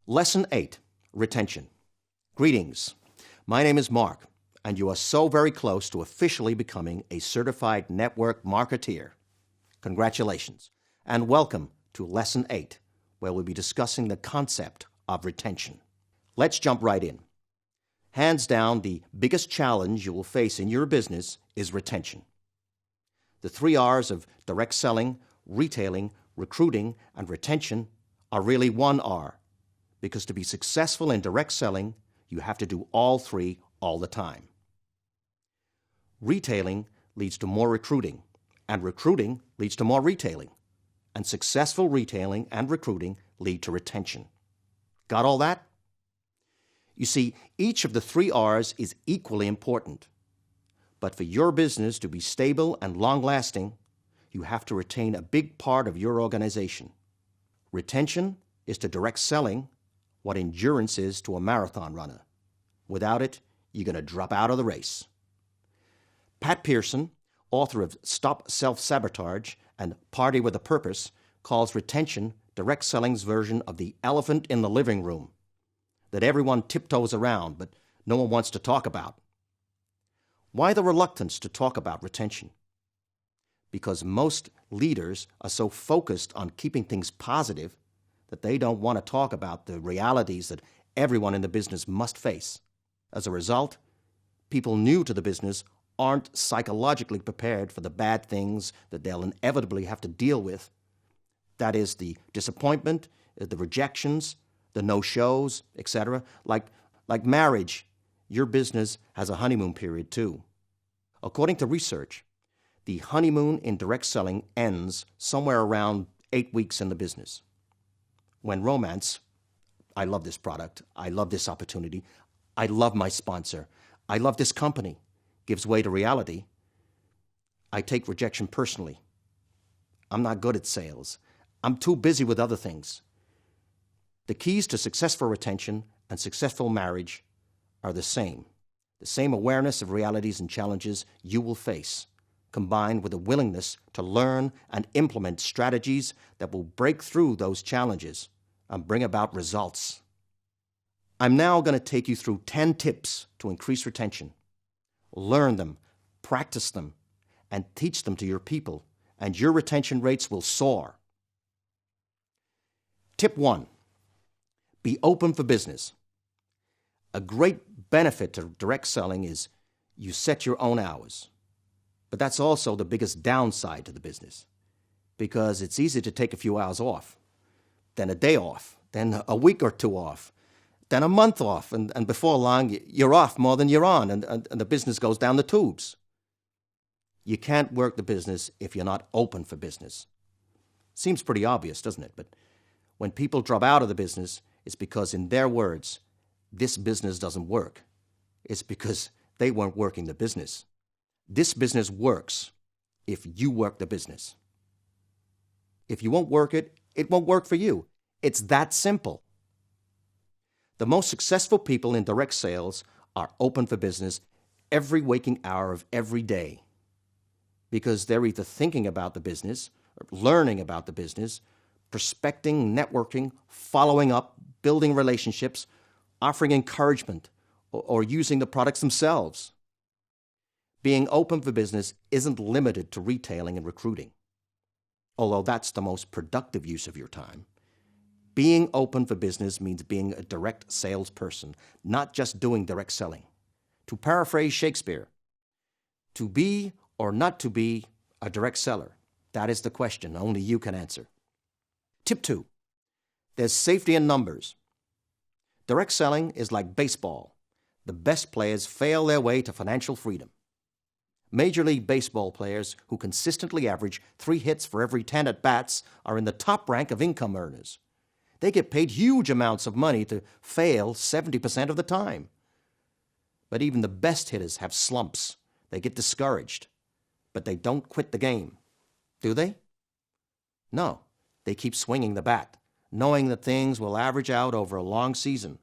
Lesson 8, Retention. Greetings. My name is Mark, and you are so very close to officially becoming a certified network marketeer. Congratulations, and welcome to Lesson 8, where we'll be discussing the concept of retention. Let's jump right in. Hands down, the biggest challenge you will face in your business is retention. The 3 R's of direct selling, retailing, recruiting, and retention are really 1 R, because to be successful in direct selling, you have to do all 3 all the time. Retailing leads to more recruiting, and recruiting leads to more retailing, and successful retailing and recruiting lead to retention. Got all that? You see, each of the 3 R's is equally important. But for your business to be stable and long-lasting, you have to retain a big part of your organization. Retention is to direct selling what endurance is to a marathon runner. Without it, you're going to drop out of the race. Pat Pearson, author of Stop Self-Sabotage and Party with a Purpose, calls retention direct selling's version of the elephant in the living room that everyone tiptoes around but no one wants to talk about. Why the reluctance to talk about retention? Because most leaders are so focused on keeping things positive that they don't want to talk about the realities that everyone in the business must face. As a result, people new to the business aren't psychologically prepared for the bad things that they'll inevitably have to deal with. That is, the disappointment, the rejections, the no-shows, etc. Like marriage, your business has a honeymoon period too. According to research, the honeymoon in direct selling ends somewhere around 8 weeks in the business. When romance, I love this product, I love this opportunity, I love my sponsor, I love this company, gives way to reality, I take rejection personally. I'm not good at sales. I'm too busy with other things. The keys to successful retention and successful marriage are the same awareness of realities and challenges you will face, combined with a willingness to learn and implement strategies that will break through those challenges and bring about results. I'm now going to take you through 10 tips to increase retention. Learn them, practice them, and teach them to your people, and your retention rates will soar. Tip 1. Be open for business. A great benefit to direct selling is you set your own hours. But that's also the biggest downside to the business, because it's easy to take a few hours off, then a day off, then a week or 2 off, then a month off, and before long you're off more than you're on, and the business goes down the tubes. You can't work the business if you're not open for business. Seems pretty obvious, doesn't it? But when people drop out of the business, it's because, in their words, this business doesn't work. It's because they weren't working the business. This business works if you work the business. If you won't work it, it won't work for you. It's that simple. The most successful people in direct sales are open for business every waking hour of every day, because they're either thinking about the business, or learning about the business, prospecting, networking, following up, building relationships, offering encouragement, or using the products themselves. Being open for business isn't limited to retailing and recruiting, although that's the most productive use of your time. Being open for business means being a direct salesperson, not just doing direct selling. To paraphrase Shakespeare, to be or not to be a direct seller, that is the question only you can answer. Tip 2. There's safety in numbers. Direct selling is like baseball. The best players fail their way to financial freedom. Major League Baseball players who consistently average 3 hits for every 10 at-bats are in the top rank of income earners. They get paid huge amounts of money to fail 70% of the time. But even the best hitters have slumps. They get discouraged. But they don't quit the game. Do they? No. They keep swinging the bat, knowing that things will average out over a long season.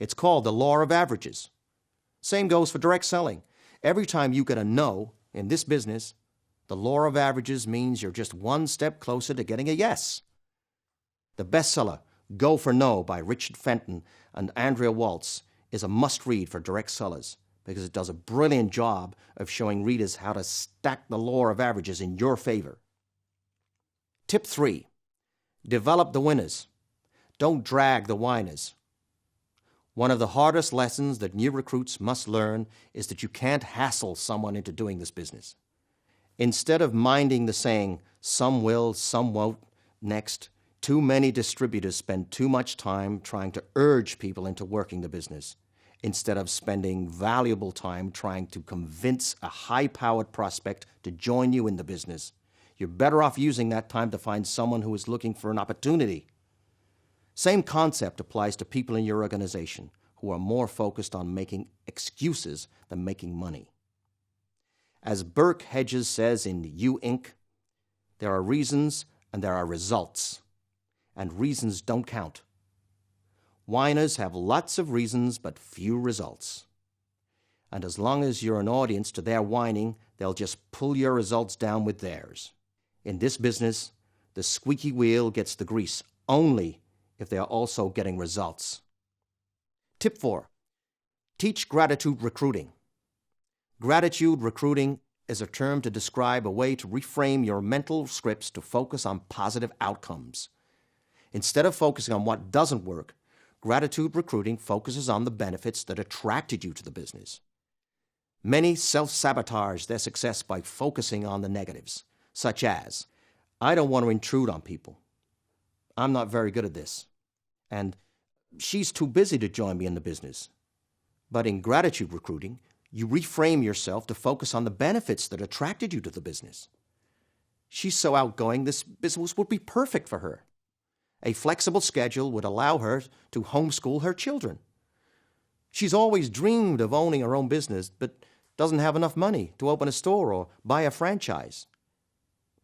It's called the law of averages. Same goes for direct selling. Every time you get a no in this business, the law of averages means you're just one step closer to getting a yes. The bestseller, Go for No by Richard Fenton and Andrea Waltz is a must-read for direct sellers because it does a brilliant job of showing readers how to stack the law of averages in your favor. Tip 3. Develop the winners. Don't drag the whiners. One of the hardest lessons that new recruits must learn is that you can't hassle someone into doing this business. Instead of minding the saying, some will, some won't, next, too many distributors spend too much time trying to urge people into working the business, instead of spending valuable time trying to convince a high-powered prospect to join you in the business. You're better off using that time to find someone who is looking for an opportunity. Same concept applies to people in your organization who are more focused on making excuses than making money. As Burke Hedges says in You Inc., there are reasons and there are results, and reasons don't count. Whiners have lots of reasons but few results. And as long as you're an audience to their whining, they'll just pull your results down with theirs. In this business, the squeaky wheel gets the grease only if they are also getting results. Tip 4. Teach gratitude recruiting. Gratitude recruiting is a term to describe a way to reframe your mental scripts to focus on positive outcomes. Instead of focusing on what doesn't work, gratitude recruiting focuses on the benefits that attracted you to the business. Many self-sabotage their success by focusing on the negatives, such as, I don't want to intrude on people. I'm not very good at this. And she's too busy to join me in the business. But in gratitude recruiting, you reframe yourself to focus on the benefits that attracted you to the business. She's so outgoing, this business would be perfect for her. A flexible schedule would allow her to homeschool her children. She's always dreamed of owning her own business, but doesn't have enough money to open a store or buy a franchise.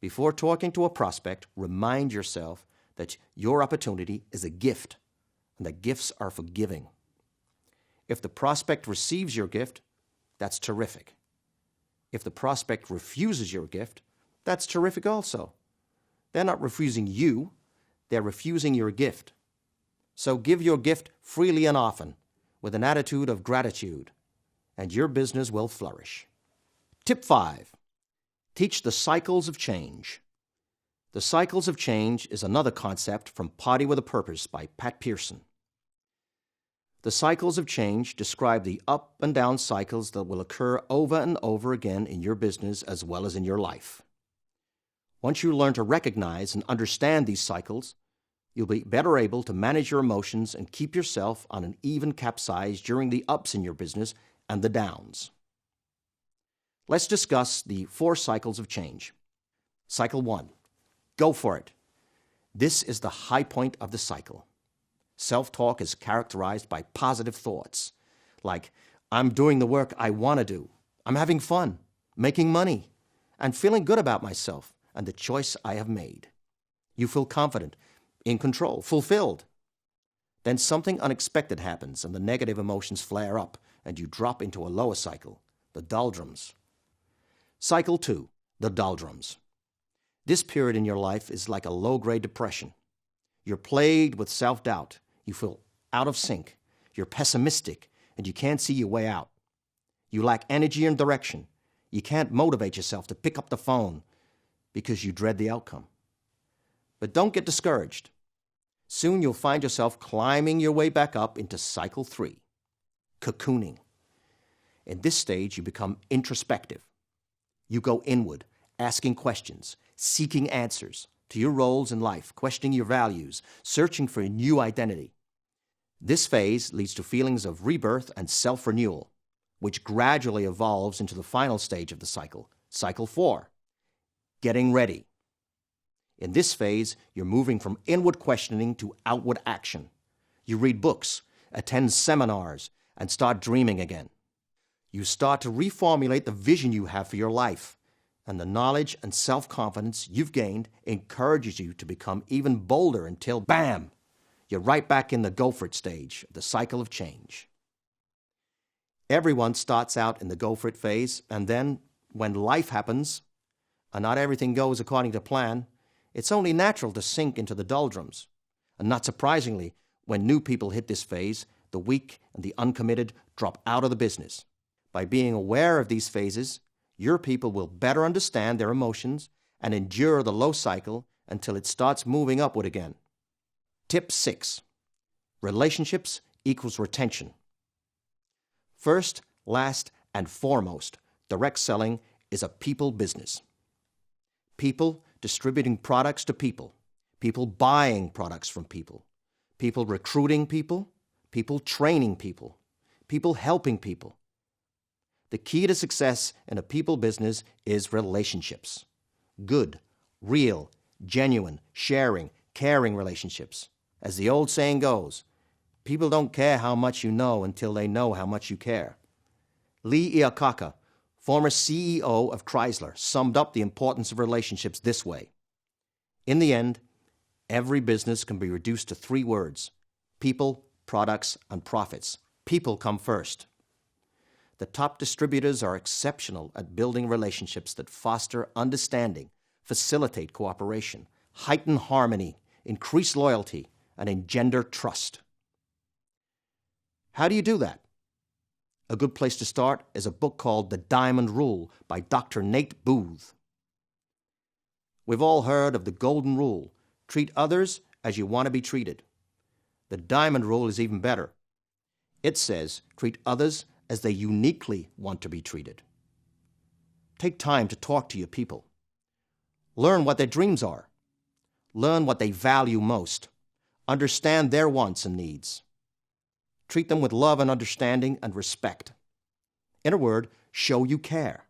Before talking to a prospect, remind yourself that your opportunity is a gift, and that gifts are for giving. If the prospect receives your gift, that's terrific. If the prospect refuses your gift, that's terrific also. They're not refusing you, they're refusing your gift. So give your gift freely and often, with an attitude of gratitude, and your business will flourish. Tip 5. Teach the cycles of change. The cycles of change is another concept from Party with a Purpose by Pat Pearson. The cycles of change describe the up and down cycles that will occur over and over again in your business as well as in your life. Once you learn to recognize and understand these cycles, you'll be better able to manage your emotions and keep yourself on an even capsize during the ups in your business and the downs. Let's discuss the 4 cycles of change. Cycle 1. Go for it. This is the high point of the cycle. Self-talk is characterized by positive thoughts, like, I'm doing the work I want to do. I'm having fun, making money, and feeling good about myself and the choice I have made. You feel confident, in control, fulfilled. Then something unexpected happens and the negative emotions flare up and you drop into a lower cycle, the doldrums. Cycle 2, the doldrums. This period in your life is like a low-grade depression. You're plagued with self-doubt. You feel out of sync. You're pessimistic and you can't see your way out. You lack energy and direction. You can't motivate yourself to pick up the phone because you dread the outcome. But don't get discouraged. Soon you'll find yourself climbing your way back up into Cycle 3, cocooning. In this stage, you become introspective. You go inward, asking questions, seeking answers to your roles in life, questioning your values, searching for a new identity. This phase leads to feelings of rebirth and self-renewal, which gradually evolves into the final stage of the cycle, Cycle 4, getting ready. In this phase, you're moving from inward questioning to outward action. You read books, attend seminars, and start dreaming again. You start to reformulate the vision you have for your life, and the knowledge and self-confidence you've gained encourages you to become even bolder until, bam, you're right back in the go for it stage of the cycle of change. Everyone starts out in the go for it phase, and then, when life happens, and not everything goes according to plan, it's only natural to sink into the doldrums. And not surprisingly, when new people hit this phase, the weak and the uncommitted drop out of the business. By being aware of these phases, your people will better understand their emotions and endure the low cycle until it starts moving upward again. Tip 6. Relationships equals retention. First, last, and foremost, direct selling is a people business. People distributing products to people, people buying products from people, people recruiting people, people training people, people helping people. The key to success in a people business is relationships. Good, real, genuine, sharing, caring relationships. As the old saying goes, people don't care how much you know until they know how much you care. Lee Iacocca, former CEO of Chrysler, summed up the importance of relationships this way. In the end, every business can be reduced to 3 words: people, products, and profits. People come first. The top distributors are exceptional at building relationships that foster understanding, facilitate cooperation, heighten harmony, increase loyalty, and engender trust. How do you do that? A good place to start is a book called The Diamond Rule by Dr. Nate Booth. We've all heard of the golden rule: treat others as you want to be treated. The diamond rule is even better. It says treat others as they uniquely want to be treated. Take time to talk to your people. Learn what their dreams are. Learn what they value most. Understand their wants and needs. Treat them with love and understanding and respect. In a word, show you care,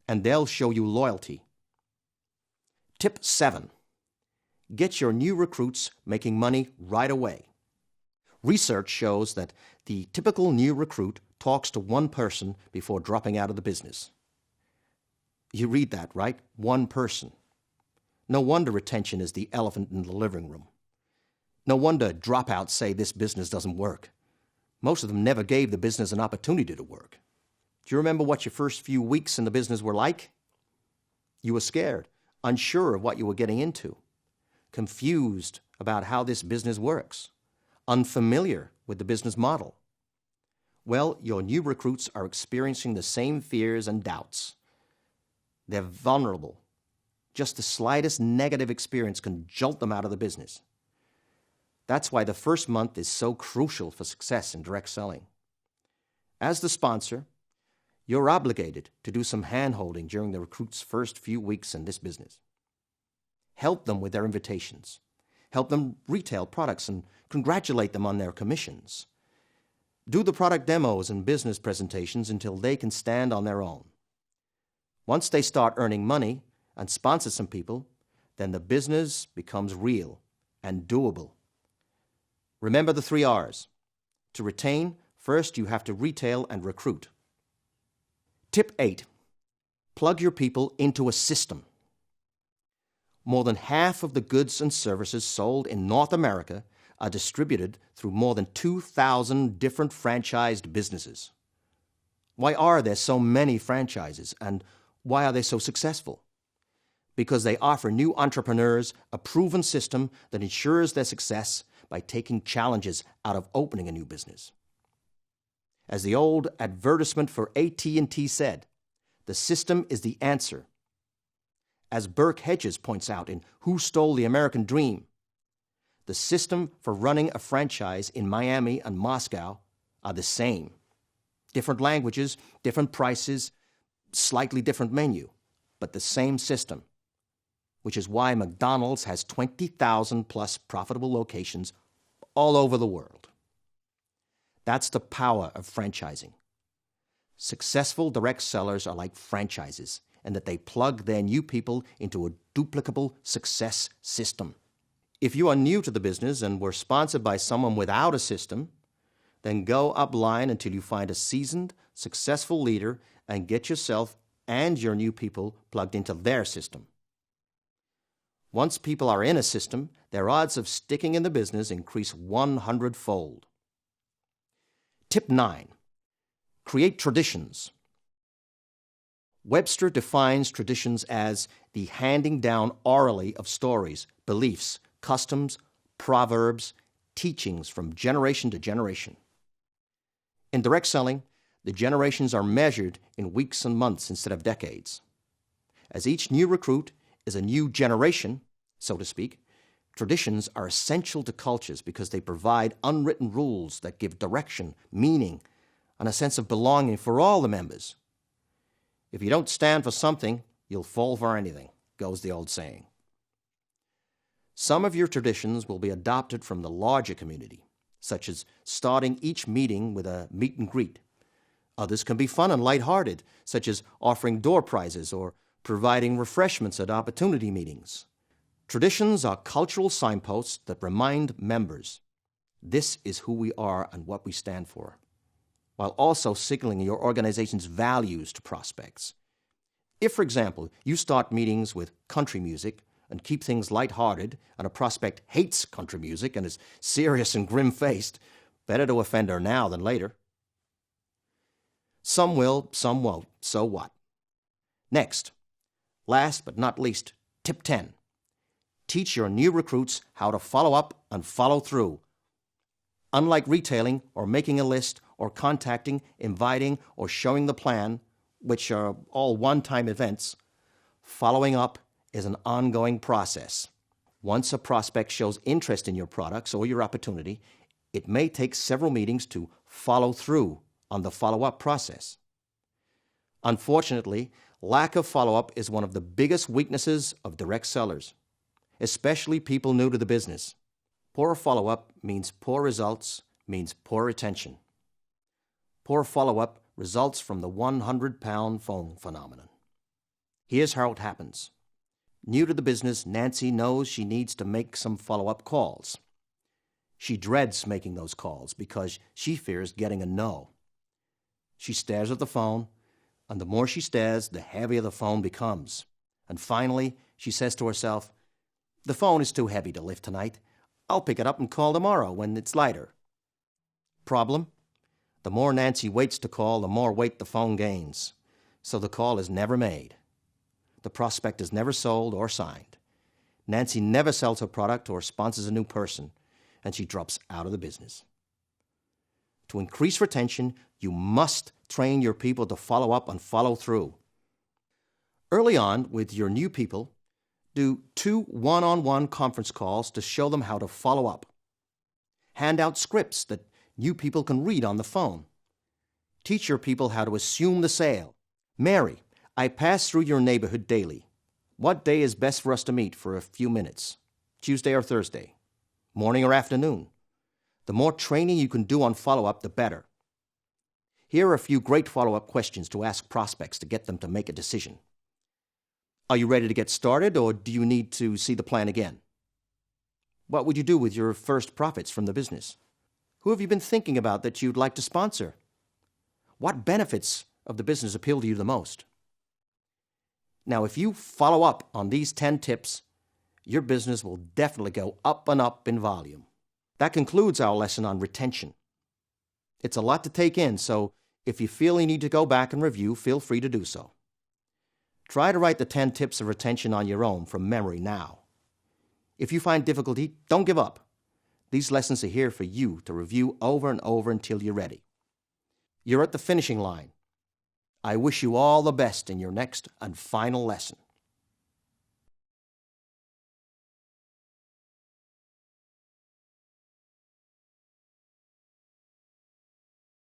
and they'll show you loyalty. Tip 7. Get your new recruits making money right away. Research shows that the typical new recruit talks to one person before dropping out of the business. You read that, right? One person. No wonder retention is the elephant in the living room. No wonder dropouts say this business doesn't work. Most of them never gave the business an opportunity to work. Do you remember what your first few weeks in the business were like? You were scared, unsure of what you were getting into, confused about how this business works, unfamiliar with the business model. Well, your new recruits are experiencing the same fears and doubts. They're vulnerable. Just the slightest negative experience can jolt them out of the business. That's why the first month is so crucial for success in direct selling. As the sponsor, you're obligated to do some hand-holding during the recruit's first few weeks in this business. Help them with their invitations. Help them retail products and congratulate them on their commissions. Do the product demos and business presentations until they can stand on their own. Once they start earning money and sponsor some people, then the business becomes real and doable. Remember the 3 R's. To retain, first you have to retail and recruit. Tip 8. Plug your people into a system. More than half of the goods and services sold in North America are distributed through more than 2,000 different franchised businesses. Why are there so many franchises, and why are they so successful? Because they offer new entrepreneurs a proven system that ensures their success by taking challenges out of opening a new business. As the old advertisement for AT&T said, the system is the answer. As Burke Hedges points out in Who Stole the American Dream, the system for running a franchise in Miami and Moscow are the same. Different languages, different prices, slightly different menu, but the same system, which is why McDonald's has 20,000 plus profitable locations all over the world. That's the power of franchising. Successful direct sellers are like franchises in that they plug their new people into a duplicable success system. If you are new to the business and were sponsored by someone without a system, then go upline until you find a seasoned, successful leader and get yourself and your new people plugged into their system. Once people are in a system, their odds of sticking in the business increase 100-fold. Tip 9. Create traditions. Webster defines traditions as the handing down orally of stories, beliefs, customs, proverbs, teachings from generation to generation. In direct selling, the generations are measured in weeks and months instead of decades. As each new recruit is a new generation, so to speak, traditions are essential to cultures because they provide unwritten rules that give direction, meaning, and a sense of belonging for all the members. If you don't stand for something, you'll fall for anything, goes the old saying. Some of your traditions will be adopted from the larger community, such as starting each meeting with a meet and greet. Others can be fun and lighthearted, such as offering door prizes or providing refreshments at opportunity meetings. Traditions are cultural signposts that remind members this is who we are and what we stand for, while also signaling your organization's values to prospects. If, for example, you start meetings with country music and keep things lighthearted, and a prospect hates country music and is serious and grim-faced, better to offend her now than later. Some will, some won't. So what? Next, last but not least, tip 10. Teach your new recruits how to follow up and follow through. Unlike retailing or making a list or contacting, inviting, or showing the plan, which are all one-time events, following up is an ongoing process. Once a prospect shows interest in your products or your opportunity, it may take several meetings to follow through on the follow-up process. Unfortunately, lack of follow-up is one of the biggest weaknesses of direct sellers, especially people new to the business. Poor follow-up means poor results, means poor retention. Poor follow-up results from the 100-pound phone phenomenon. Here's how it happens. New to the business, Nancy knows she needs to make some follow-up calls. She dreads making those calls because she fears getting a no. She stares at the phone, and the more she stares, the heavier the phone becomes. And finally, she says to herself, "The phone is too heavy to lift tonight. I'll pick it up and call tomorrow when it's lighter." Problem? The more Nancy waits to call, the more weight the phone gains. So the call is never made. The prospect is never sold or signed. Nancy never sells her product or sponsors a new person, and she drops out of the business. To increase retention, you must train your people to follow up and follow through. Early on, with your new people, do 2 one-on-one conference calls to show them how to follow up. Hand out scripts that new people can read on the phone. Teach your people how to assume the sale. "Mary, I pass through your neighborhood daily. What day is best for us to meet for a few minutes? Tuesday or Thursday? Morning or afternoon?" The more training you can do on follow-up, the better. Here are a few great follow-up questions to ask prospects to get them to make a decision. Are you ready to get started, or do you need to see the plan again? What would you do with your first profits from the business? Who have you been thinking about that you'd like to sponsor? What benefits of the business appeal to you the most? Now, if you follow up on these 10 tips, your business will definitely go up and up in volume. That concludes our lesson on retention. It's a lot to take in, so if you feel you need to go back and review, feel free to do so. Try to write the 10 tips of retention on your own from memory now. If you find difficulty, don't give up. These lessons are here for you to review over and over until you're ready. You're at the finishing line. I wish you all the best in your next and final lesson.